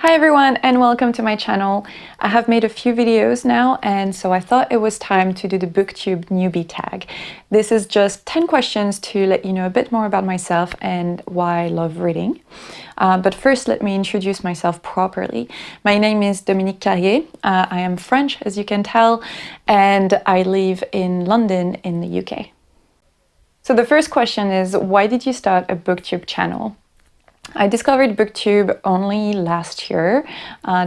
Hi everyone and welcome to my channel. I have made a few videos now and so I thought it was time to do the Booktube Newbie Tag. This is just 10 questions to let you know a bit more about myself and why I love reading. But first let me introduce myself properly. My name is Dominique Carrier. I am French, as you can tell, and I live in London in the UK. So the first question is, why did you start a Booktube channel? I discovered Booktube only last year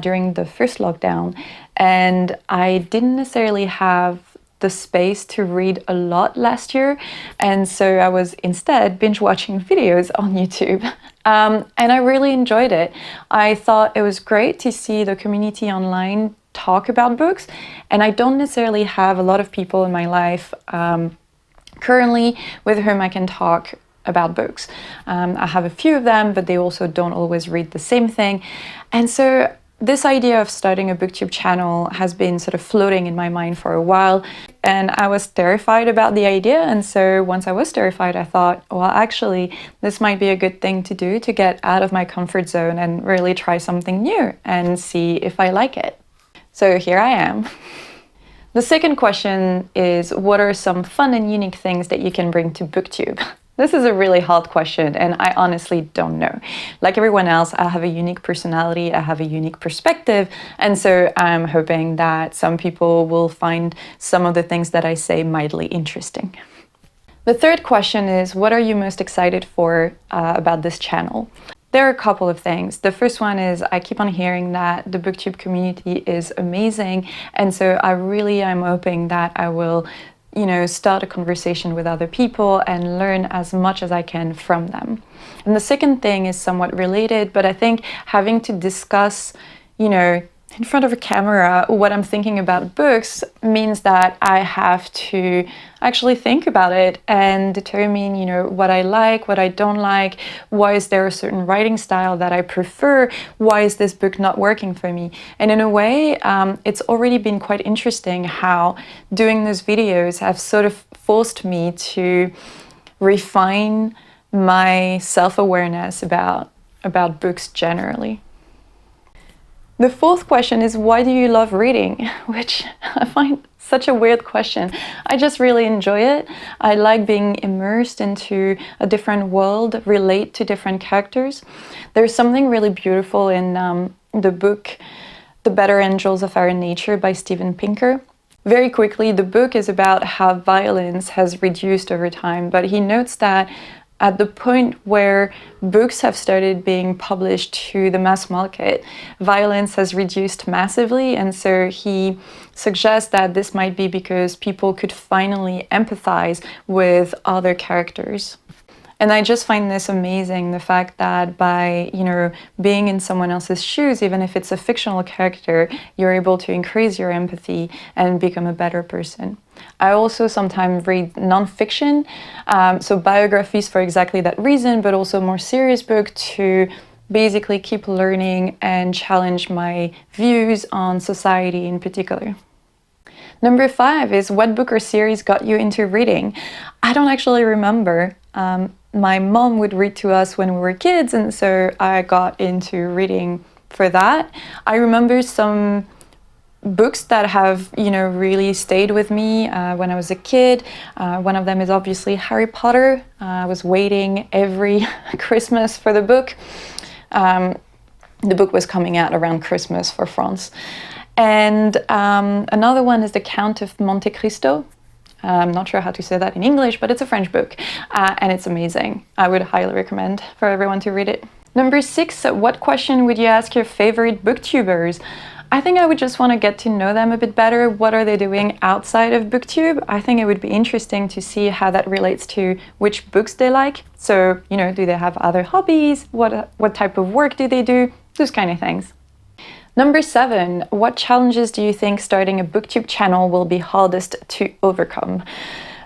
during the first lockdown, and I didn't necessarily have the space to read a lot last year, and so I was instead binge watching videos on YouTube. And I really enjoyed it. I thought it was great to see the community online talk about books, and I don't necessarily have a lot of people in my life currently with whom I can talk about books. I have a few of them, but they also don't always read the same thing. And so this idea of starting a Booktube channel has been sort of floating in my mind for a while, and I was terrified about the idea. And so once I was terrified, I thought, well, actually, this might be a good thing to do to get out of my comfort zone and really try something new and see if I like it. So here I am. The second question is, what are some fun and unique things that you can bring to Booktube? This is a really hard question, and I honestly don't know. Like everyone else, I have a unique personality, I have a unique perspective, and so I'm hoping that some people will find some of the things that I say mildly interesting. The third question is, what are you most excited for about this channel? There are a couple of things. The first one is I keep on hearing that the Booktube community is amazing, and so I'm hoping that I will start a conversation with other people and learn as much as I can from them. And the second thing is somewhat related, but I think having to discuss, in front of a camera what I'm thinking about books means that I have to actually think about it and determine, what I like, what I don't like, why is there a certain writing style that I prefer, why is this book not working for me? And in a way, it's already been quite interesting how doing those videos have sort of forced me to refine my self-awareness about books generally. The fourth question is, why do you love reading? Which I find such a weird question. I just really enjoy it. I like being immersed into a different world, relate to different characters. There's something really beautiful in the book The Better Angels of Our Nature by Steven Pinker. Very quickly, the book is about how violence has reduced over time, but he notes that at the point where books have started being published to the mass market, violence has reduced massively, and so he suggests that this might be because people could finally empathize with other characters. And I just find this amazing, the fact that by, being in someone else's shoes, even if it's a fictional character, you're able to increase your empathy and become a better person. I also sometimes read nonfiction, so biographies for exactly that reason, but also more serious books to basically keep learning and challenge my views on society in particular. Number 5 is, what book or series got you into reading? I don't actually remember. My mom would read to us when we were kids, and so I got into reading for that. I remember some books that have, really stayed with me when I was a kid. One of them is obviously Harry Potter. I was waiting every Christmas for the book. The book was coming out around Christmas for France. And another one is The Count of Monte Cristo. I'm not sure how to say that in English, but it's a French book, and it's amazing. I would highly recommend for everyone to read it. Number 6, what question would you ask your favorite booktubers? I think I would just want to get to know them a bit better. What are they doing outside of Booktube? I think it would be interesting to see how that relates to which books they like. So, do they have other hobbies? What type of work do they do? Those kind of things. Number 7, what challenges do you think starting a Booktube channel will be hardest to overcome?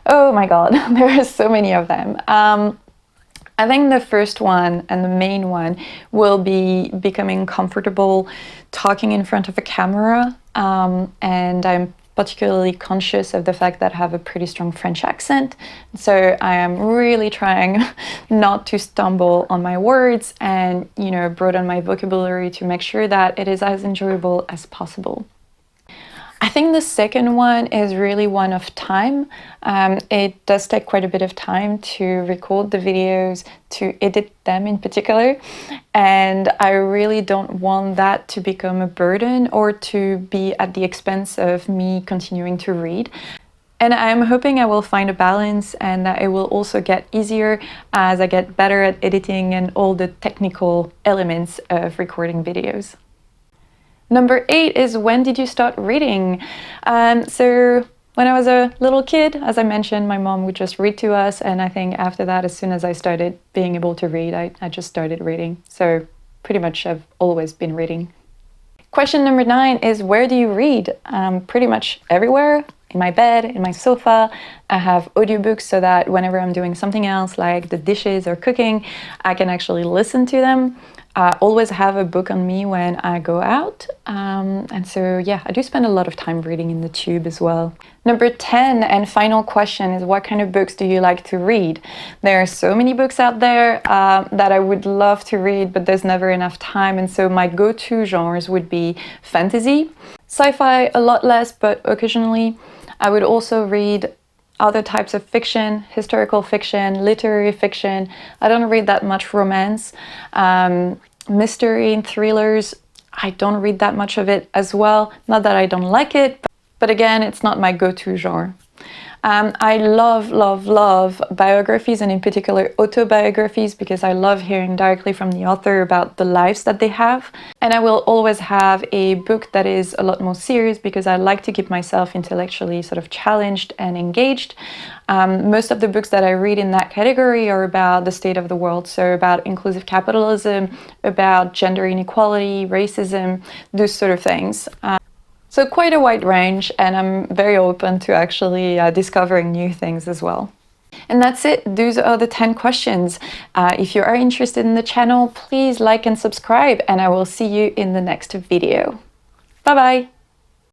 Oh my God, there are so many of them. I think the first one and the main one will be becoming comfortable talking in front of a camera. And I'm particularly conscious of the fact that I have a pretty strong French accent. So I am really trying not to stumble on my words and, broaden my vocabulary to make sure that it is as enjoyable as possible. I think the second one is really one of time. It does take quite a bit of time to record the videos, to edit them in particular, and I really don't want that to become a burden or to be at the expense of me continuing to read. And I'm hoping I will find a balance and that it will also get easier as I get better at editing and all the technical elements of recording videos. Number 8 is, when did you start reading? So when I was a little kid, as I mentioned, my mom would just read to us, and I think after that, as soon as I started being able to read, I just started reading. So pretty much I've always been reading. Question number 9 is, where do you read? Pretty much everywhere. In my bed, in my sofa. I have audiobooks so that whenever I'm doing something else like the dishes or cooking, I can actually listen to them. I always have a book on me when I go out. And so, yeah, I do spend a lot of time reading in the tube as well. Number 10 and final question is, what kind of books do you like to read? There are so many books out there that I would love to read, but there's never enough time. And so my go-to genres would be fantasy, sci-fi a lot less, but occasionally. I would also read other types of fiction, historical fiction, literary fiction. I don't read that much romance. Mystery and thrillers, I don't read that much of it as well. Not that I don't like it, but again, it's not my go-to genre. I love biographies, and in particular autobiographies, because I love hearing directly from the author about the lives that they have. And I will always have a book that is a lot more serious because I like to keep myself intellectually sort of challenged and engaged. Most of the books that I read in that category are about the state of the world, so about inclusive capitalism, about gender inequality, racism, those sort of things. So quite a wide range, and I'm very open to actually discovering new things as well. And that's it. Those are the 10 questions. If you are interested in the channel, please like and subscribe, and I will see you in the next video. Bye bye!